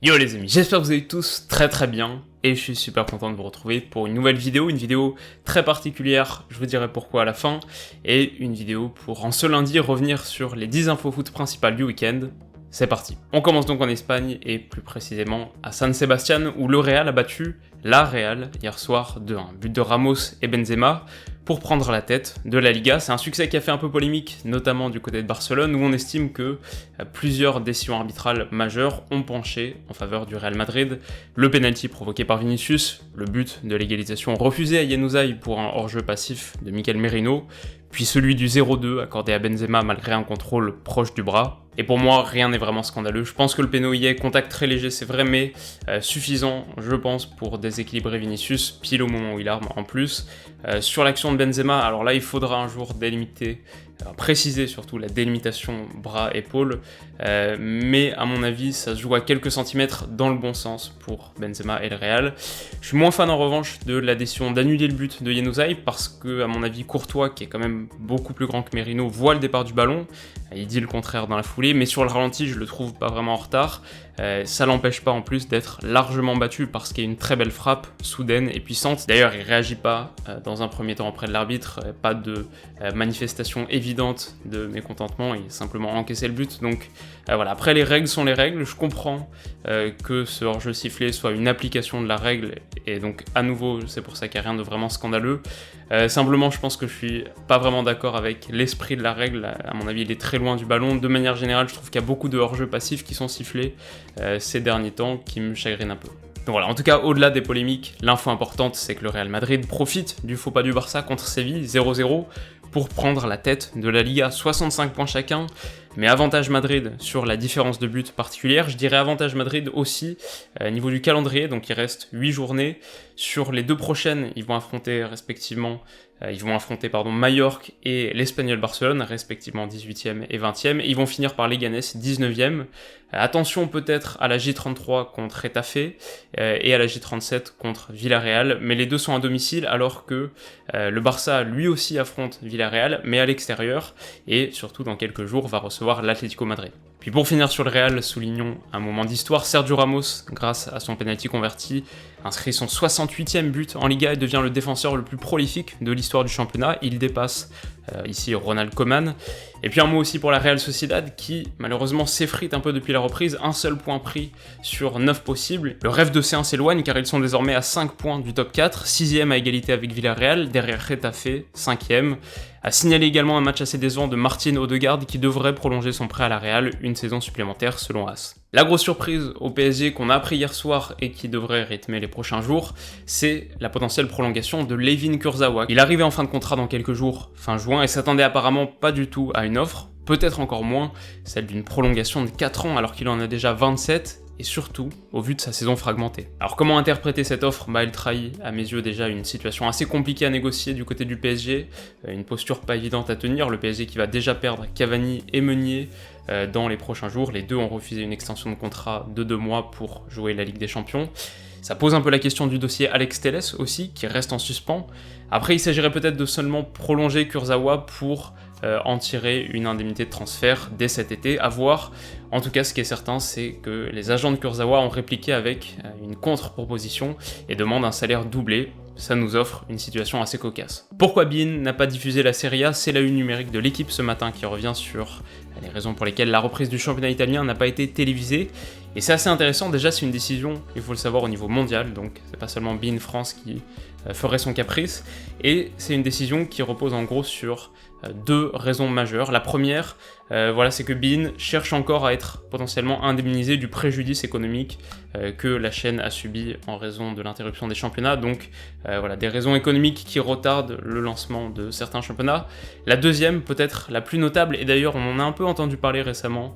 Yo les amis, j'espère que vous allez tous très bien et je suis super content de vous retrouver pour une nouvelle vidéo, très particulière, je vous dirai pourquoi à la fin, et une vidéo pour en ce lundi revenir sur les 10 infos foot principales du week-end. C'est parti. On commence donc en Espagne et plus précisément à San Sebastián où le Real a battu la Real hier soir 2-1. But de Ramos et Benzema pour prendre la tête de la Liga. C'est un succès qui a fait un peu polémique, notamment du côté de Barcelone, où on estime que plusieurs décisions arbitrales majeures ont penché en faveur du Real Madrid. Le penalty provoqué par Vinicius, le but de l'égalisation refusé à Januzaj pour un hors-jeu passif de Mikel Merino, puis celui du 0-2 accordé à Benzema malgré un contrôle proche du bras. Et pour moi, rien n'est vraiment scandaleux. Je pense que le péno y est, contact très léger, c'est vrai, mais suffisant, je pense, pour déséquilibrer Vinicius, pile au moment où il arme en plus. Sur l'action de Benzema, alors là, il faudra un jour délimiter, préciser surtout la délimitation bras-épaule, mais à mon avis, ça se joue à quelques centimètres dans le bon sens pour Benzema et le Real. Je suis moins fan en revanche de la décision d'annuler le but de Januzaj, parce que, à mon avis, Courtois, qui est quand même beaucoup plus grand que Merino, voit le départ du ballon. Il dit le contraire dans la foulée, mais sur le ralenti, je le trouve pas vraiment en retard. Ça l'empêche pas en plus d'être largement battu parce qu'il y a une très belle frappe, soudaine et puissante. D'ailleurs, il réagit pas dans un premier temps auprès de l'arbitre, pas de manifestation évidente de mécontentement, il a simplement encaissé le but. Donc voilà, après les règles sont les règles, je comprends que ce hors-jeu sifflé soit une application de la règle, et donc à nouveau, c'est pour ça qu'il n'y a rien de vraiment scandaleux. Simplement, je pense que je suis pas vraiment d'accord avec l'esprit de la règle, à mon avis il est très loin du ballon. De manière générale, je trouve qu'il y a beaucoup de hors-jeux passifs qui sont sifflés ces derniers temps, qui me chagrinent un peu. Donc voilà, en tout cas, au-delà des polémiques, l'info importante, c'est que le Real Madrid profite du faux pas du Barça contre Séville, 0-0, pour prendre la tête de la Liga, 65 points chacun, mais avantage Madrid sur la différence de but particulière. Je dirais avantage Madrid aussi niveau du calendrier, donc il reste 8 journées. Sur les deux prochaines, ils vont affronter respectivement Majorque et l'Espagnol Barcelone, respectivement 18e et 20e, et ils vont finir par Leganés, 19e. Attention peut-être à la J33 contre Getafe et à la J37 contre Villarreal, mais les deux sont à domicile, alors que le Barça lui aussi affronte Villarreal, mais à l'extérieur, et surtout dans quelques jours va recevoir l'Atlético Madrid. Puis pour finir sur le Real, soulignons un moment d'histoire. Sergio Ramos, grâce à son penalty converti, inscrit son 68e but en Liga et devient le défenseur le plus prolifique de l'histoire du championnat. Il dépasse ici Ronald Koeman. Et puis un mot aussi pour la Real Sociedad qui malheureusement s'effrite un peu depuis la reprise, un seul point pris sur 9 possibles. Le rêve de C1 s'éloigne car ils sont désormais à 5 points du top 4, 6e à égalité avec Villarreal, derrière Getafe, 5e. A signaler également un match assez décevant de Martin Odegaard qui devrait prolonger son prêt à la Real une saison supplémentaire selon AS. La grosse surprise au PSG qu'on a appris hier soir et qui devrait rythmer les prochains jours, c'est la potentielle prolongation de Layvin Kurzawa. Il arrivait en fin de contrat dans quelques jours, fin juin, et s'attendait apparemment pas du tout à une offre, peut-être encore moins celle d'une prolongation de 4 ans alors qu'il en a déjà 27, et surtout au vu de sa saison fragmentée. Alors comment interpréter cette offre ? Elle trahit à mes yeux déjà une situation assez compliquée à négocier du côté du PSG, une posture pas évidente à tenir, le PSG qui va déjà perdre Cavani et Meunier dans les prochains jours, les deux ont refusé une extension de contrat de 2 mois pour jouer la Ligue des Champions. Ça pose un peu la question du dossier Alex Telles aussi, qui reste en suspens. Après, il s'agirait peut-être de seulement prolonger Kurzawa pour en tirer une indemnité de transfert dès cet été, à voir. En tout cas, ce qui est certain, c'est que les agents de Kurzawa ont répliqué avec une contre-proposition et demandent un salaire doublé. Ça nous offre une situation assez cocasse. Pourquoi beIN n'a pas diffusé la Serie A ? C'est la une numérique de l'équipe ce matin qui revient sur les raisons pour lesquelles la reprise du championnat italien n'a pas été télévisée. Et c'est assez intéressant, déjà c'est une décision, il faut le savoir, au niveau mondial, donc c'est pas seulement beIN France qui ferait son caprice, et c'est une décision qui repose en gros sur 2 raisons majeures. La première, c'est que beIN cherche encore à être potentiellement indemnisé du préjudice économique que la chaîne a subi en raison de l'interruption des championnats, donc des raisons économiques qui retardent le lancement de certains championnats. La deuxième, peut-être la plus notable, et d'ailleurs on en a un peu entendu parler récemment,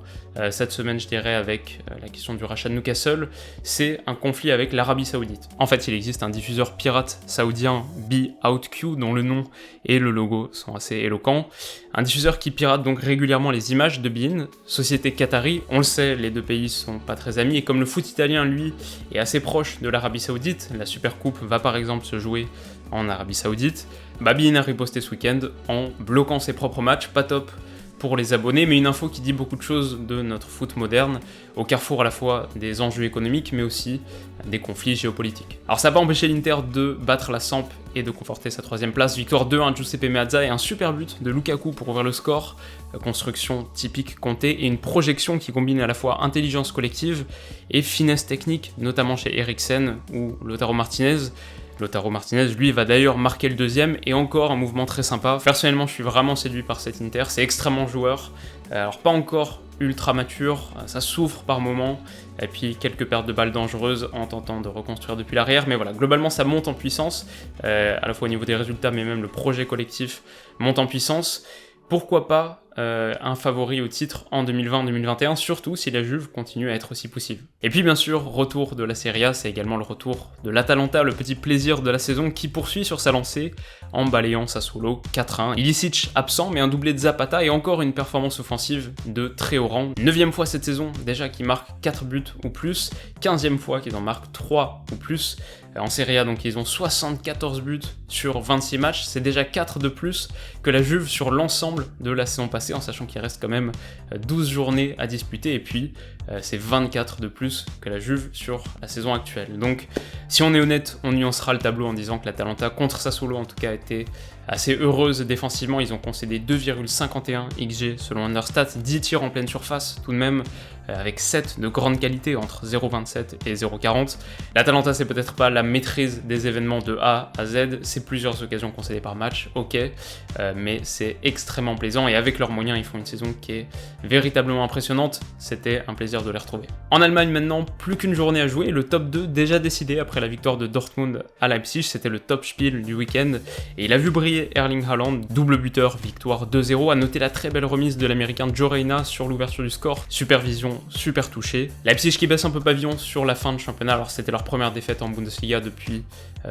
cette semaine je dirais, avec la question du rachat de Newcastle, c'est un conflit avec l'Arabie Saoudite. En fait, il existe un diffuseur pirate saoudien, BeOutQ, dont le nom et le logo sont assez éloquents. Un diffuseur qui pirate donc régulièrement les images de beIN, société qatari. On le sait, les deux pays sont pas très amis, et comme le foot italien, lui, est assez proche de l'Arabie Saoudite, la Supercoupe va par exemple se jouer en Arabie Saoudite, beIN a riposté ce week-end en bloquant ses propres matchs, pas top pour les abonnés, mais une info qui dit beaucoup de choses de notre foot moderne, au carrefour à la fois des enjeux économiques, mais aussi des conflits géopolitiques. Alors ça n'a pas empêché l'Inter de battre la Samp et de conforter sa 3e place. Victoire 2-1 de Giuseppe Meazza et un super but de Lukaku pour ouvrir le score. Construction typique Conte et une projection qui combine à la fois intelligence collective et finesse technique, notamment chez Eriksen ou Lautaro Martinez. Lautaro Martinez, lui, va d'ailleurs marquer le 2e, et encore un mouvement très sympa. Personnellement, je suis vraiment séduit par cet Inter, c'est extrêmement joueur. Alors pas encore ultra mature, ça souffre par moments, et puis quelques pertes de balles dangereuses en tentant de reconstruire depuis l'arrière, mais voilà, globalement ça monte en puissance, à la fois au niveau des résultats, mais même le projet collectif monte en puissance. Pourquoi pas un favori au titre en 2020-2021, surtout si la Juve continue à être aussi poussive. Et puis bien sûr, retour de la Serie A, c'est également le retour de l'Atalanta, le petit plaisir de la saison qui poursuit sur sa lancée en balayant Sassuolo 4-1. Ilicic absent, mais un doublé de Zapata et encore une performance offensive de très haut rang. 9e fois cette saison déjà qu'ils marquent 4 buts ou plus, 15e fois qu'ils en marquent 3 ou plus. En Serie A, donc ils ont 74 buts sur 26 matchs, c'est déjà 4 de plus que la Juve sur l'ensemble de la saison passée, en sachant qu'il reste quand même 12 journées à disputer, et puis c'est 24 de plus que la Juve sur la saison actuelle. Donc si on est honnête, on nuancera le tableau en disant que l'Atalanta contre Sassuolo en tout cas a été assez heureuse défensivement. Ils ont concédé 2,51 XG selon Understat, 10 tirs en pleine surface tout de même, avec 7 de grande qualité entre 0,27 et 0,40. L'Atalanta, c'est peut-être pas la maîtrise des événements de A à Z, c'est plusieurs occasions concédées par match, ok, mais c'est extrêmement plaisant, et avec leurs moyens, ils font une saison qui est véritablement impressionnante. C'était un plaisir de les retrouver. En Allemagne maintenant, plus qu'une journée à jouer, le top 2 déjà décidé après la victoire de Dortmund à Leipzig, c'était le top spiel du week-end, et il a vu briller Erling Haaland, double buteur, victoire 2-0, à noter la très belle remise de l'américain Joe Reyna sur l'ouverture du score, supervision super touché. Leipzig qui baisse un peu pavillon sur la fin de championnat, alors c'était leur première défaite en Bundesliga depuis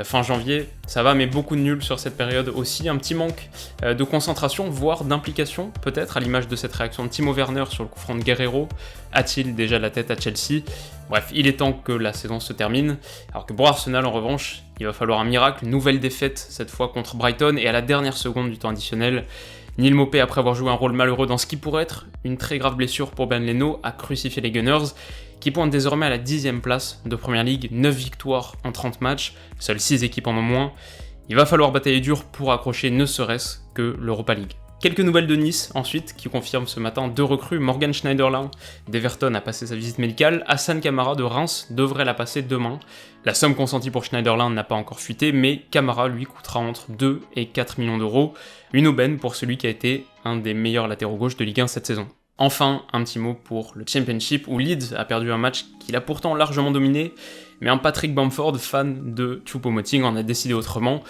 fin janvier, ça va, mais beaucoup de nuls sur cette période aussi, un petit manque de concentration, voire d'implication peut-être, à l'image de cette réaction de Timo Werner sur le coup franc de Guerreiro. A-t-il déjà la tête à Chelsea? Bref, il est temps que la saison se termine, alors que pour Arsenal en revanche, il va falloir un miracle, nouvelle défaite cette fois contre Brighton, et à la dernière seconde du temps additionnel, Neil Maupay, après avoir joué un rôle malheureux dans ce qui pourrait être une très grave blessure pour Ben Leno, a crucifié les Gunners, qui pointent désormais à la 10e place de Première Ligue, 9 victoires en 30 matchs, seules 6 équipes en ont moins. Il va falloir batailler dur pour accrocher ne serait-ce que l'Europa League. Quelques nouvelles de Nice ensuite, qui confirment ce matin 2 recrues. Morgan Schneiderlin d'Everton a passé sa visite médicale, Hassan Kamara de Reims devrait la passer demain. La somme consentie pour Schneiderlin n'a pas encore fuité, mais Kamara lui coûtera entre 2 et 4 millions d'euros. Une aubaine pour celui qui a été un des meilleurs latéraux gauche de Ligue 1 cette saison. Enfin, un petit mot pour le Championship, où Leeds a perdu un match qu'il a pourtant largement dominé, mais un Patrick Bamford, fan de Choupo-Moting, en a décidé autrement.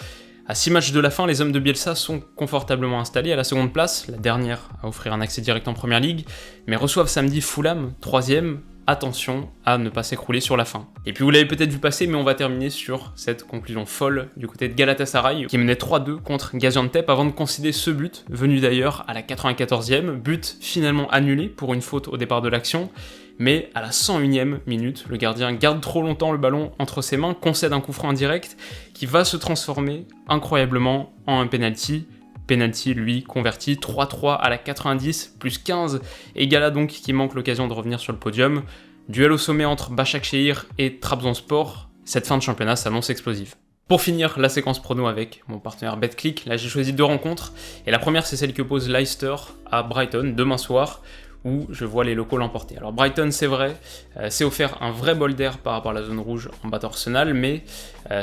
À 6 matchs de la fin, les hommes de Bielsa sont confortablement installés à la seconde place, la dernière à offrir un accès direct en Première Ligue, mais reçoivent samedi Fulham, 3ème, attention à ne pas s'écrouler sur la fin. Et puis vous l'avez peut-être vu passer, mais on va terminer sur cette conclusion folle du côté de Galatasaray, qui menait 3-2 contre Gaziantep avant de concéder ce but, venu d'ailleurs à la 94e, but finalement annulé pour une faute au départ de l'action, mais à la 101e minute, le gardien garde trop longtemps le ballon entre ses mains, concède un coup franc indirect, qui va se transformer incroyablement en un penalty. Penalty, lui, converti, 3-3 à la 90, plus 15, et Gala donc qui manque l'occasion de revenir sur le podium. Duel au sommet entre Başakşehir et Trabzonspor, cette fin de championnat s'annonce explosive. Pour finir, la séquence prono avec mon partenaire BetClick, là j'ai choisi 2 rencontres, et la première c'est celle qui oppose Leicester à Brighton, demain soir, où je vois les locaux l'emporter. Alors Brighton, c'est vrai, c'est offert un vrai bol d'air par rapport à la zone rouge en battant Arsenal, mais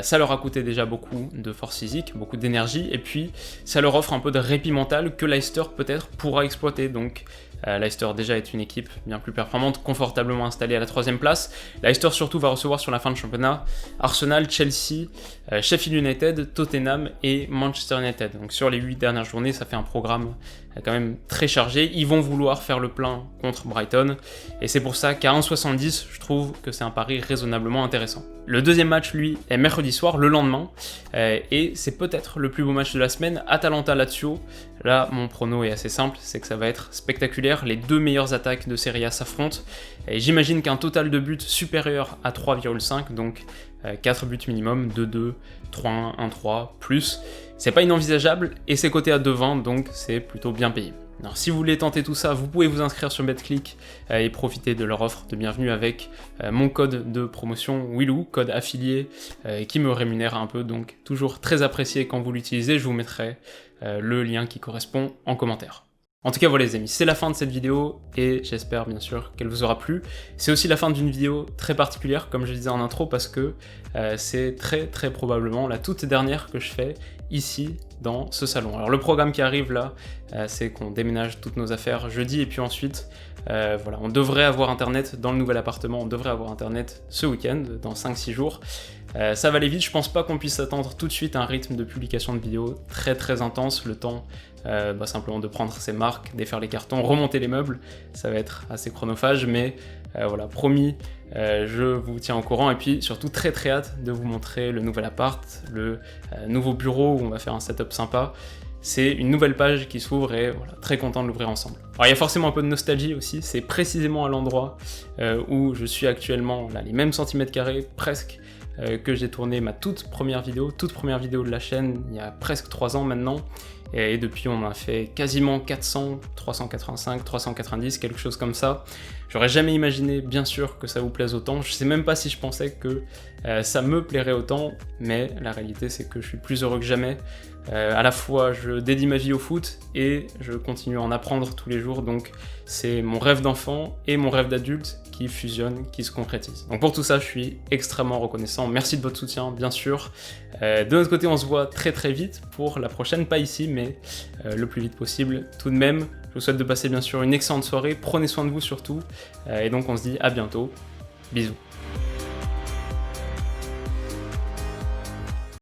ça leur a coûté déjà beaucoup de force physique, beaucoup d'énergie, et puis ça leur offre un peu de répit mental que Leicester peut-être pourra exploiter. Donc Leicester déjà est une équipe bien plus performante, confortablement installée à la 3ème place. Leicester surtout va recevoir sur la fin de championnat Arsenal, Chelsea, Sheffield United, Tottenham et Manchester United. Donc sur les 8 dernières journées, ça fait un programme quand même très chargé. Ils vont vouloir faire le plein contre Brighton, et c'est pour ça qu'à 1,70, je trouve que c'est un pari raisonnablement intéressant. Le deuxième match, lui, est mercredi soir, le lendemain, et c'est peut-être le plus beau match de la semaine, Atalanta-Lazio. Là, mon prono est assez simple, c'est que ça va être spectaculaire, les 2 meilleures attaques de Serie A s'affrontent, et j'imagine qu'un total de buts supérieur à 3,5, donc 4 buts minimum, 2-2, 3-1, 1-3, plus, c'est pas inenvisageable, et c'est coté à 2,20, donc c'est plutôt bien payé. Alors, si vous voulez tenter tout ça, vous pouvez vous inscrire sur BetClick et profiter de leur offre de bienvenue avec mon code de promotion Willou, code affilié qui me rémunère un peu, donc toujours très apprécié quand vous l'utilisez. Je vous mettrai le lien qui correspond en commentaire. En tout cas voilà les amis, c'est la fin de cette vidéo et j'espère bien sûr qu'elle vous aura plu. C'est aussi la fin d'une vidéo très particulière comme je le disais en intro parce que c'est très probablement la toute dernière que je fais ici dans ce salon. Alors le programme qui arrive là, c'est qu'on déménage toutes nos affaires jeudi et puis ensuite voilà, on devrait avoir internet dans le nouvel appartement, on devrait avoir internet ce week-end, dans 5-6 jours. Ça va aller vite, je pense pas qu'on puisse attendre tout de suite un rythme de publication de vidéos très intense, le temps simplement de prendre ses marques, défaire les cartons, remonter les meubles, ça va être assez chronophage, mais voilà, promis, je vous tiens au courant, et puis surtout très hâte de vous montrer le nouvel appart, le nouveau bureau où on va faire un setup sympa. C'est une nouvelle page qui s'ouvre et voilà, très content de l'ouvrir ensemble. Alors il y a forcément un peu de nostalgie aussi, c'est précisément à l'endroit où je suis actuellement, là, les mêmes centimètres carrés, presque, que j'ai tourné ma toute première vidéo de la chaîne, il y a presque 3 ans maintenant, et depuis on a fait quasiment 400, 385, 390, quelque chose comme ça. J'aurais jamais imaginé, bien sûr, que ça vous plaise autant, je sais même pas si je pensais que ça me plairait autant, mais la réalité c'est que je suis plus heureux que jamais. À la fois je dédie ma vie au foot et je continue à en apprendre tous les jours, donc c'est mon rêve d'enfant et mon rêve d'adulte qui fusionnent, qui se concrétisent. Donc pour tout ça, je suis extrêmement reconnaissant, merci de votre soutien bien sûr. De notre côté, on se voit très vite pour la prochaine, pas ici, mais le plus vite possible tout de même. Je vous souhaite de passer bien sûr une excellente soirée, prenez soin de vous surtout, et donc on se dit à bientôt, bisous.